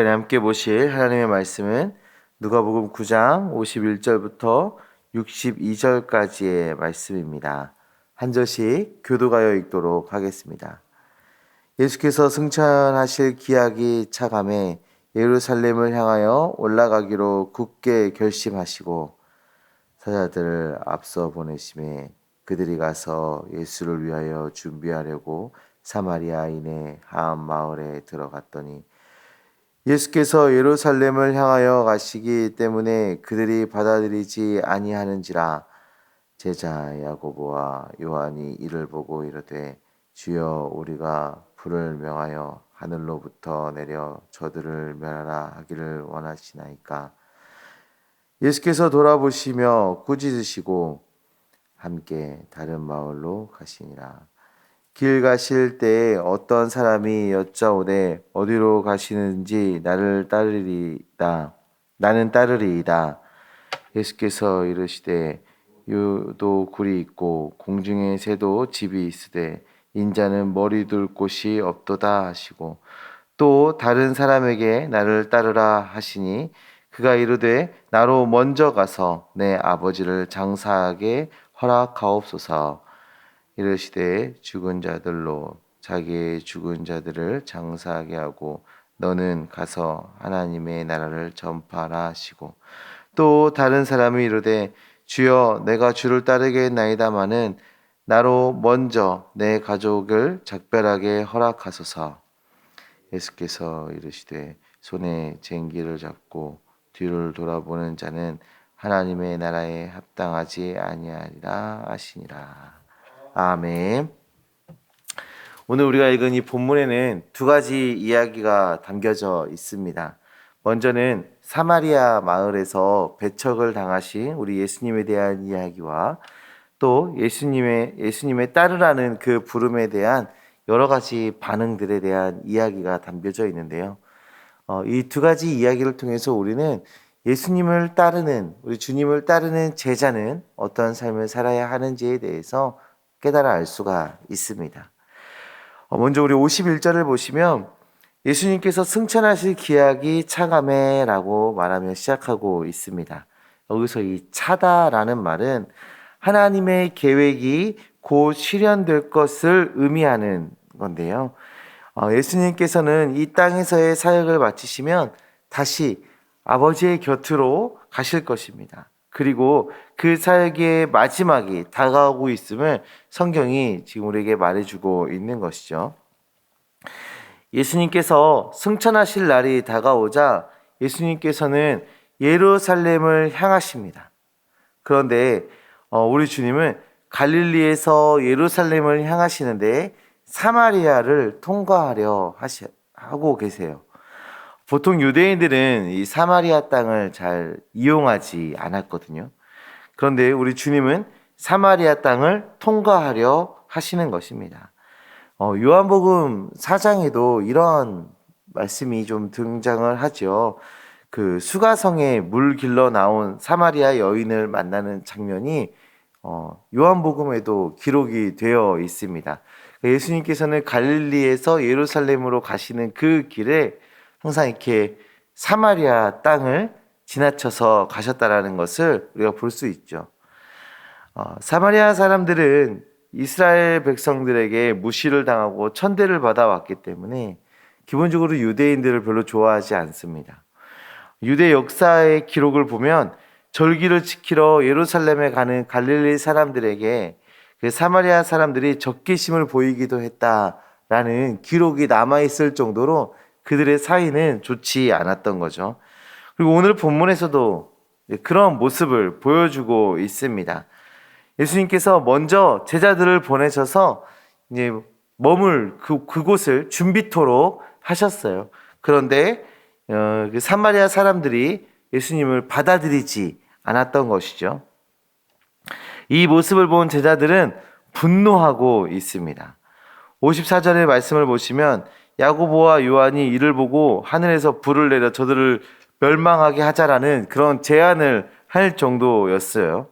함께 보실 하나님의 말씀은 누가복음 9장 51절부터 62절까지의 말씀입니다. 한 절씩 교도하여 읽도록 하겠습니다. 예수께서 승천하실 기약이 차감해 예루살렘을 향하여 올라가기로 굳게 결심하시고 사자들을 앞서 보내심에 그들이 가서 예수를 위하여 준비하려고 사마리아인의 한 마을에 들어갔더니 예수께서 예루살렘을 향하여 가시기 때문에 그들이 받아들이지 아니하는지라. 제자 야고보와 요한이 이를 보고 이르되 주여 우리가 불을 명하여 하늘로부터 내려 저들을 멸하라 하기를 원하시나이까. 예수께서 돌아보시며 꾸짖으시고 함께 다른 마을로 가시니라. 길 가실 때에 어떤 사람이 여짜오되 어디로 가시는지 나는 따르리이다. 예수께서 이르시되 유도 굴이 있고 공중에 새도 집이 있으되 인자는 머리 둘 곳이 없도다 하시고 또 다른 사람에게 나를 따르라 하시니 그가 이르되 나로 먼저 가서 내 아버지를 장사하게 허락하옵소서. 이르시되 죽은 자들로 자기의 죽은 자들을 장사하게 하고 너는 가서 하나님의 나라를 전파하라 하시고 또 다른 사람이 이르되 주여 내가 주를 따르겠나이다마는 나로 먼저 내 가족을 작별하게 허락하소서. 예수께서 이르시되 손에 쟁기를 잡고 뒤를 돌아보는 자는 하나님의 나라에 합당하지 아니하리라 하시니라. 아멘. 오늘 우리가 읽은 이 본문에는 두 가지 이야기가 담겨져 있습니다. 먼저는 사마리아 마을에서 배척을 당하신 우리 예수님에 대한 이야기와 또 예수님의 따르라는 그 부름에 대한 여러 가지 반응들에 대한 이야기가 담겨져 있는데요. 이 두 가지 이야기를 통해서 우리는 예수님을 따르는, 우리 주님을 따르는 제자는 어떤 삶을 살아야 하는지에 대해서 깨달아 알 수가 있습니다. 먼저 우리 51절을 보시면 예수님께서 승천하실 기약이 차감해 라고 말하며 시작하고 있습니다. 여기서 이 차다라는 말은 하나님의 계획이 곧 실현될 것을 의미하는 건데요. 예수님께서는 이 땅에서의 사역을 마치시면 다시 아버지의 곁으로 가실 것입니다. 그리고 그 사역의 마지막이 다가오고 있음을 성경이 지금 우리에게 말해주고 있는 것이죠. 예수님께서 승천하실 날이 다가오자 예수님께서는 예루살렘을 향하십니다. 그런데 우리 주님은 갈릴리에서 예루살렘을 향하시는데 사마리아를 통과하려 하고 계세요. 보통 유대인들은 이 사마리아 땅을 잘 이용하지 않았거든요. 그런데 우리 주님은 사마리아 땅을 통과하려 하시는 것입니다. 요한복음 4장에도 이런 말씀이 좀 등장을 하죠. 그 수가성에 물 길러 나온 사마리아 여인을 만나는 장면이 요한복음에도 기록이 되어 있습니다. 예수님께서는 갈릴리에서 예루살렘으로 가시는 그 길에 항상 이렇게 사마리아 땅을 지나쳐서 가셨다라는 것을 우리가 볼 수 있죠. 사마리아 사람들은 이스라엘 백성들에게 무시를 당하고 천대를 받아왔기 때문에 기본적으로 유대인들을 별로 좋아하지 않습니다. 유대 역사의 기록을 보면 절기를 지키러 예루살렘에 가는 갈릴리 사람들에게 그 사마리아 사람들이 적개심을 보이기도 했다라는 기록이 남아있을 정도로 그들의 사이는 좋지 않았던 거죠. 그리고 오늘 본문에서도 그런 모습을 보여주고 있습니다. 예수님께서 먼저 제자들을 보내셔서 이제 머물 그곳을 준비토록 하셨어요. 그런데 그 사마리아 사람들이 예수님을 받아들이지 않았던 것이죠. 이 모습을 본 제자들은 분노하고 있습니다. 54절의 말씀을 보시면 야고보와 요한이 이를 보고 하늘에서 불을 내려 저들을 멸망하게 하자라는 그런 제안을 할 정도였어요.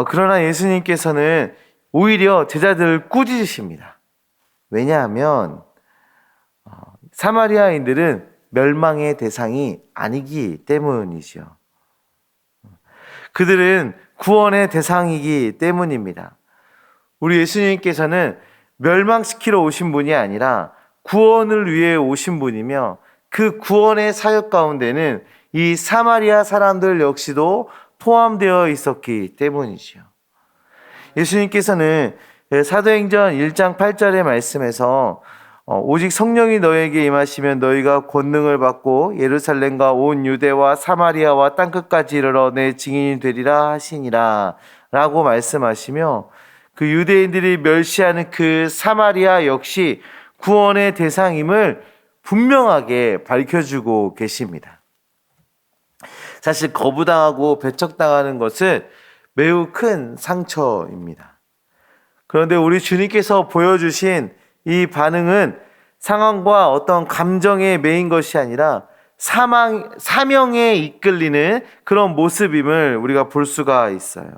그러나 예수님께서는 오히려 제자들을 꾸짖으십니다. 왜냐하면 사마리아인들은 멸망의 대상이 아니기 때문이죠. 그들은 구원의 대상이기 때문입니다. 우리 예수님께서는 멸망시키러 오신 분이 아니라 구원을 위해 오신 분이며 그 구원의 사역 가운데는 이 사마리아 사람들 역시도 포함되어 있었기 때문이죠. 예수님께서는 사도행전 1장 8절의 말씀에서 오직 성령이 너에게 임하시면 너희가 권능을 받고 예루살렘과 온 유대와 사마리아와 땅끝까지 이르러 내 증인이 되리라 하시니라 라고 말씀하시며 그 유대인들이 멸시하는 그 사마리아 역시 구원의 대상임을 분명하게 밝혀주고 계십니다. 사실 거부당하고 배척당하는 것은 매우 큰 상처입니다. 그런데 우리 주님께서 보여주신 이 반응은 상황과 어떤 감정에 매인 것이 아니라 사명에 이끌리는 그런 모습임을 우리가 볼 수가 있어요.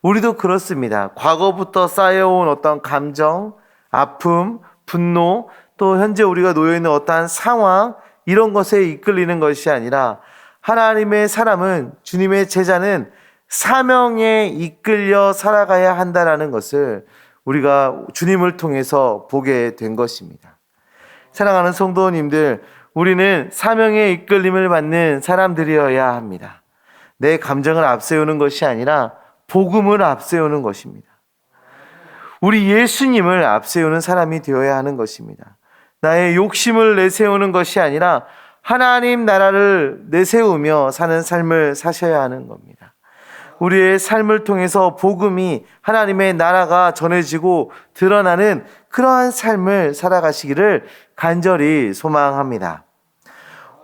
우리도 그렇습니다. 과거부터 쌓여온 어떤 감정, 아픔, 분노, 또 현재 우리가 놓여있는 어떠한 상황, 이런 것에 이끌리는 것이 아니라 하나님의 사람은, 주님의 제자는 사명에 이끌려 살아가야 한다는 것을 우리가 주님을 통해서 보게 된 것입니다. 사랑하는 성도님들, 우리는 사명의 이끌림을 받는 사람들이어야 합니다. 내 감정을 앞세우는 것이 아니라 복음을 앞세우는 것입니다. 우리 예수님을 앞세우는 사람이 되어야 하는 것입니다. 나의 욕심을 내세우는 것이 아니라 하나님 나라를 내세우며 사는 삶을 사셔야 하는 겁니다. 우리의 삶을 통해서 복음이, 하나님의 나라가 전해지고 드러나는 그러한 삶을 살아가시기를 간절히 소망합니다.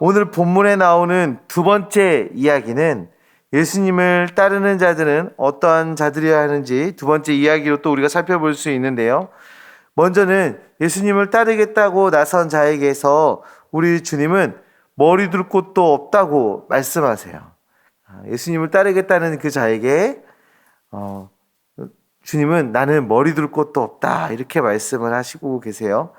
오늘 본문에 나오는 두 번째 이야기는 예수님을 따르는 자들은 어떠한 자들이어야 하는지 두 번째 이야기로 또 우리가 살펴볼 수 있는데요. 먼저는 예수님을 따르겠다고 나선 자에게서 우리 주님은 머리 둘 곳도 없다고 말씀하세요. 예수님을 따르겠다는 그 자에게 주님은 나는 머리 둘 곳도 없다, 이렇게 말씀을 하시고 계세요.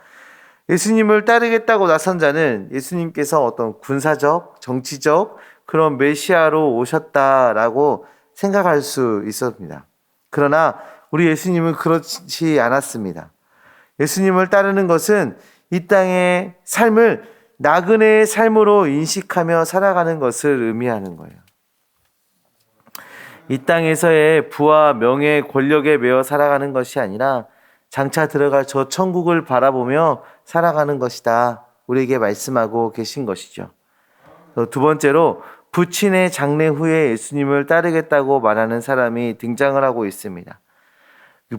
예수님을 따르겠다고 나선 자는 예수님께서 어떤 군사적, 정치적 그런 메시아로 오셨다라고 생각할 수 있었습니다. 그러나 우리 예수님은 그렇지 않았습니다. 예수님을 따르는 것은 이 땅의 삶을 나그네의 삶으로 인식하며 살아가는 것을 의미하는 거예요. 이 땅에서의 부와 명예, 권력에 매여 살아가는 것이 아니라 장차 들어갈 저 천국을 바라보며 살아가는 것이다, 우리에게 말씀하고 계신 것이죠. 두 번째로 부친의 장례 후에 예수님을 따르겠다고 말하는 사람이 등장을 하고 있습니다.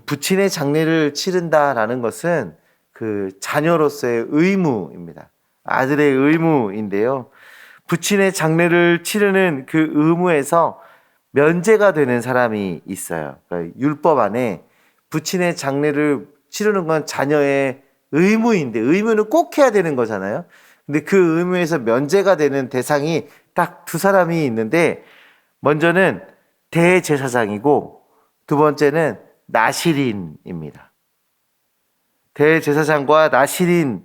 부친의 장례를 치른다라는 것은 그 자녀로서의 의무입니다. 아들의 의무인데요. 부친의 장례를 치르는 그 의무에서 면제가 되는 사람이 있어요. 그러니까 율법 안에 부친의 장례를 치르는 건 자녀의 의무인데, 의무는 꼭 해야 되는 거잖아요. 근데 그 의무에서 면제가 되는 대상이 딱 두 사람이 있는데, 먼저는 대제사장이고 두 번째는 나실인입니다. 대제사장과 나실인은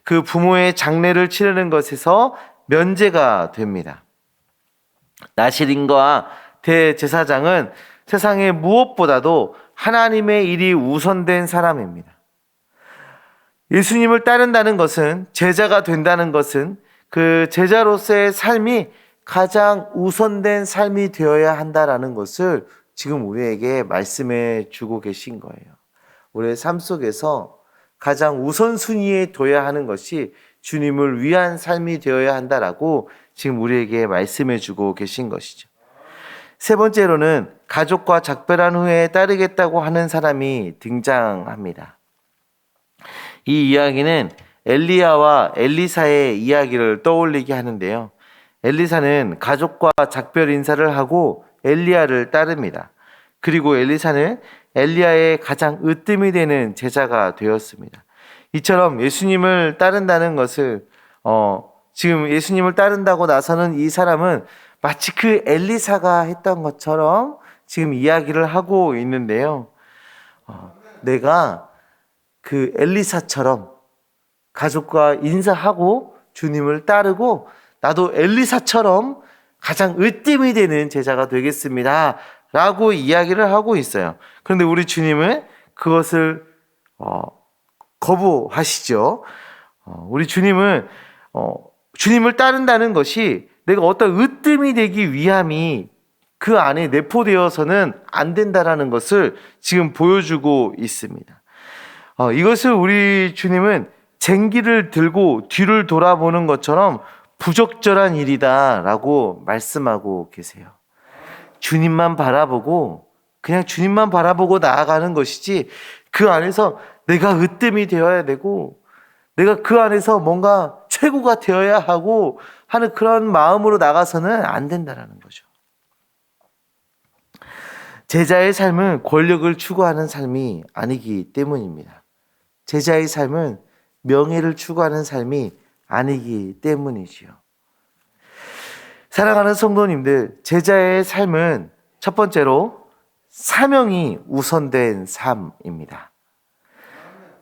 그 부모의 장례를 치르는 것에서 면제가 됩니다. 나실인과 대제사장은 세상의 무엇보다도 하나님의 일이 우선된 사람입니다. 예수님을 따른다는 것은, 제자가 된다는 것은 그 제자로서의 삶이 가장 우선된 삶이 되어야 한다라는 것을 지금 우리에게 말씀해 주고 계신 거예요. 우리의 삶 속에서 가장 우선순위에 둬야 하는 것이 주님을 위한 삶이 되어야 한다라고 지금 우리에게 말씀해 주고 계신 것이죠. 세 번째로는 가족과 작별한 후에 따르겠다고 하는 사람이 등장합니다. 이 이야기는 엘리야와 엘리사의 이야기를 떠올리게 하는데요. 엘리사는 가족과 작별 인사를 하고 엘리야를 따릅니다. 그리고 엘리사는 엘리야의 가장 으뜸이 되는 제자가 되었습니다. 이처럼 예수님을 따른다는 것을 지금 예수님을 따른다고 나서는 이 사람은 마치 그 엘리사가 했던 것처럼 지금 이야기를 하고 있는데요. 내가 그 엘리사처럼 가족과 인사하고 주님을 따르고 나도 엘리사처럼 가장 으뜸이 되는 제자가 되겠습니다 라고 이야기를 하고 있어요. 그런데 우리 주님은 그것을 거부하시죠. 우리 주님은 주님을 따른다는 것이 내가 어떤 으뜸이 되기 위함이 그 안에 내포되어서는 안 된다라는 것을 지금 보여주고 있습니다. 이것을 우리 주님은 쟁기를 들고 뒤를 돌아보는 것처럼 부적절한 일이다라고 말씀하고 계세요. 주님만 바라보고 그냥 주님만 바라보고 나아가는 것이지 그 안에서 내가 으뜸이 되어야 되고 내가 그 안에서 뭔가 최고가 되어야 하고 하는 그런 마음으로 나가서는 안 된다라는 거죠. 제자의 삶은 권력을 추구하는 삶이 아니기 때문입니다. 제자의 삶은 명예를 추구하는 삶이 아니기 때문이지요. 사랑하는 성도님들, 제자의 삶은 첫 번째로 사명이 우선된 삶입니다.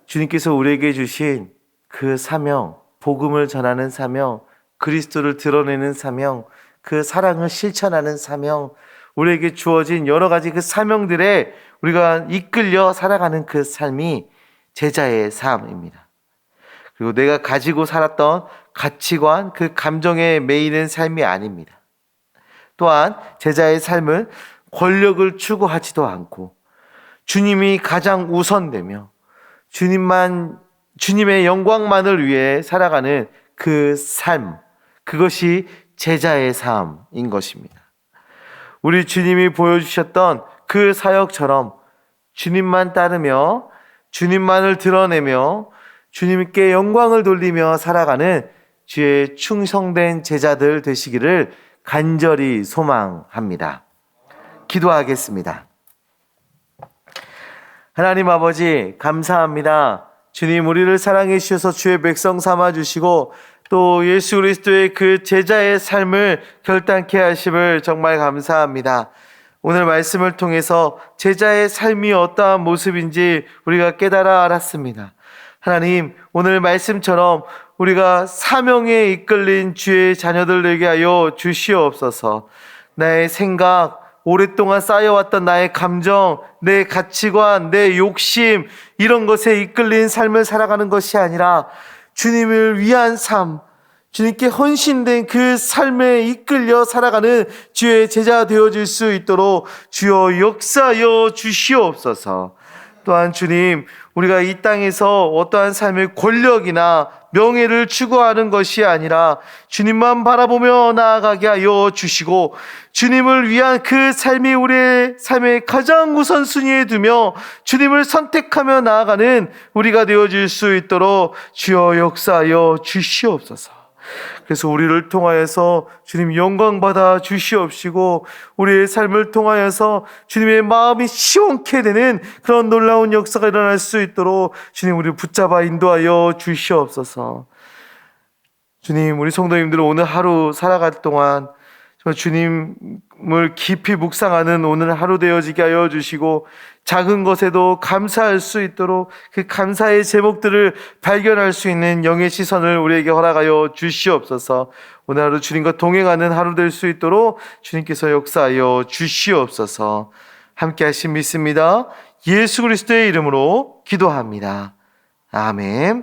주님께서 우리에게 주신 그 사명, 복음을 전하는 사명, 그리스도를 드러내는 사명, 그 사랑을 실천하는 사명, 우리에게 주어진 여러 가지 그 사명들에 우리가 이끌려 살아가는 그 삶이 제자의 삶입니다. 그리고 내가 가지고 살았던 가치관, 그 감정에 매이는 삶이 아닙니다. 또한 제자의 삶은 권력을 추구하지도 않고 주님이 가장 우선되며 주님의 영광만을 위해 살아가는 그 삶, 그것이 제자의 삶인 것입니다. 우리 주님이 보여주셨던 그 사역처럼 주님만 따르며 주님만을 드러내며 주님께 영광을 돌리며 살아가는 주의 충성된 제자들 되시기를 간절히 소망합니다. 기도하겠습니다. 하나님 아버지 감사합니다. 주님 우리를 사랑해 주셔서 주의 백성 삼아 주시고 또 예수 그리스도의 그 제자의 삶을 결단케 하심을 정말 감사합니다. 오늘 말씀을 통해서 제자의 삶이 어떠한 모습인지 우리가 깨달아 알았습니다. 하나님 오늘 말씀처럼 우리가 사명에 이끌린 주의 자녀들 되게 하여 주시옵소서. 나의 생각, 오랫동안 쌓여왔던 나의 감정, 내 가치관, 내 욕심 이런 것에 이끌린 삶을 살아가는 것이 아니라 주님을 위한 삶, 주님께 헌신된 그 삶에 이끌려 살아가는 주의 제자 되어질 수 있도록 주여 역사하여 주시옵소서. 또한 주님, 우리가 이 땅에서 어떠한 삶의 권력이나 명예를 추구하는 것이 아니라 주님만 바라보며 나아가게 하여 주시고 주님을 위한 그 삶이 우리의 삶의 가장 우선순위에 두며 주님을 선택하며 나아가는 우리가 되어질 수 있도록 주여 역사하여 주시옵소서. 그래서 우리를 통하여서 주님 영광받아 주시옵시고 우리의 삶을 통하여서 주님의 마음이 시원케 되는 그런 놀라운 역사가 일어날 수 있도록 주님 우리를 붙잡아 인도하여 주시옵소서. 주님 우리 성도님들은 오늘 하루 살아갈 동안 정말 주님을 깊이 묵상하는 오늘 하루 되어지게 하여 주시고 작은 것에도 감사할 수 있도록 그 감사의 제목들을 발견할 수 있는 영의 시선을 우리에게 허락하여 주시옵소서. 오늘 하루 주님과 동행하는 하루 될 수 있도록 주님께서 역사하여 주시옵소서. 함께 하신 믿습니다. 예수 그리스도의 이름으로 기도합니다. 아멘.